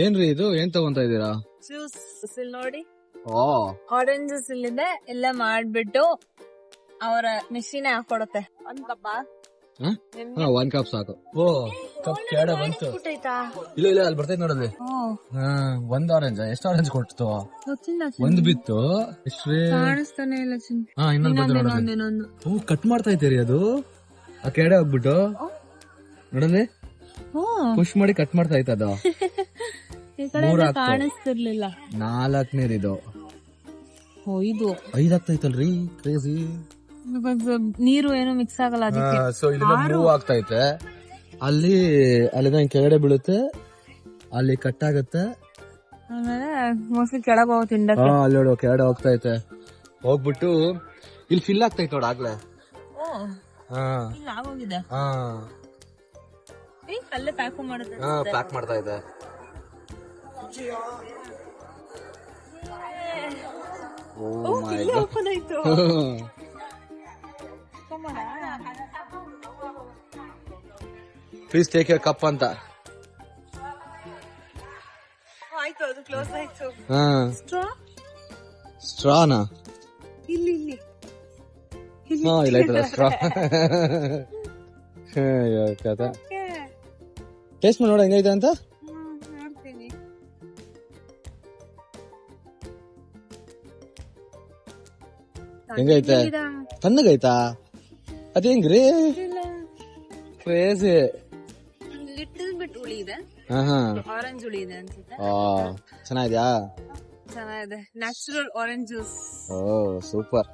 ಏನ್ರಿ ಇದು ಏನ್ ತಗೊಂತ ಇದೀರಾ? ಜ್ಯೂಸ್ ಇಲ್ಲಿ ನೋಡಿ, ಓ ಆರೆಂಜ್ ಜ್ಯೂಸ್ ಇಲ್ಲಿದೆ. ಎಲ್ಲ ಮಾಡ್ಬಿಟ್ಟು ಅವರ ಮಿಷಿನ್ ಹಾಕೊಡುತ್ತೆ. ಒಂದ್ ಕಪ್ಪ ಒಂದ್ ಕಪ್ ಸಾಕು. ಓ ಕಪ್ ಕೆಡ ಬಂತು. ಇಲ್ಲ ಇಲ್ಲ ಅಲ್ಲಿ ಬರ್ತೈತೆ ನೋಡಲ್ಲಿ. ಒಂದ್ ಆರೆಂಜ್ ಎಷ್ಟು ಆರೆಂಜ್ ಕೊಡ್ತು? ಒಂದ್ ಬಿತ್ತು. ಕಾಣಿಸ್ತಾನೆ ಇಲ್ಲ. ಇನ್ನೊಂದು ಕಟ್ ಮಾಡ್ತಾ ಇದ್ದೀರಿ ಅದು ಆ ಕೆಡೆ ಹೋಗ್ಬಿಟ್ಟು ನೋಡಲ್ಲಿ ಪುಷ್ ಮಾಡಿ ಕಟ್ ಮಾಡ್ತಾ ಇತ್ತು ಅದು. ಕಾಣಿಸ್ತಿರ್ಲಿಲ್ಲ. 4ನೇದು ಇದು 5 ಆಗ್ತೈತಲ್ರಿ, ಕ್ರೇಜಿ. ನೀರು ಏನು ಮಿಕ್ಸ್ ಆಗಲ್ಲ ಅದಕ್ಕೆ. ಸೊ ಇಲ್ಲಿ ಮೂವ್ ಆಗ್ತೈತೆ. ಅಲ್ಲಿ ಕೆಳಗಡೆ ಬೀಳುತ್ತೆ, ಅಲ್ಲಿ ಕಟ್ ಆಗುತ್ತೆ, ಆಮೇಲೆ ಮೋಸ್ಟ್ಲಿ ಕೆಳಗೆ ಹೋಗುತ್ತೆ. ಅಲ್ಲಿ ನೋಡು ಕೆಳಗಡೆ ಹೋಗ್ತೈತೆ. ಹೋಗ್ಬಿಟ್ಟು ಇಲ್ಲಿ ಫಿಲ್ ಆಗ್ತೈತೆ ನೋಡ ಆಗ್ಲೇ. ಆಗೋಗಿದೆ. ಅಲ್ಲೇ ಪ್ಯಾಕ್ ಮಾಡುತ್ತೆ. ಪ್ಯಾಕ್ ಮಾಡ್ತಾ ಇದೆ. ಓಪನ್ ಆಯ್ತು. ಪ್ಲೀಸ್ ಟೇಕ್ ಯುವರ್ ಕಪ್ ಅಂತ. ಆಯ್ತು, ಅದು ಕ್ಲೋಸ್ ಆಯ್ತು. ಸ್ಟ್ರಾನಾ? ಇಲ್ಲಿ ಇಲ್ಲ ಆಯ್ತಲ್ಲ ಸ್ಟ್ರಾ. ಟೇಸ್ಟ್ ಮಾಡಿ ನೋಡ ಹೆಂಗೈತೆ ಅಂತ. ನೋಡ್ತೀನಿ. ಹೆಂಗೈತೆ? ತಣ್ಣಗೈತಾ? ಅದ ಹೆಂಗ್ರಿ? ಕ್ರೇಜಿ. ಲಿಟಲ್ ಬಿಟ್ ಹುಳಿ ಇದೆ, ಆರೆಂಜ್ ಹುಳಿ ಇದೆ ಅನ್ಸುತ್ತೆ. ಚೆನ್ನಾಗಿದ್ಯಾ? ಚೆನ್ನಾಗಿದೆ. Natural orange juice. Oh super.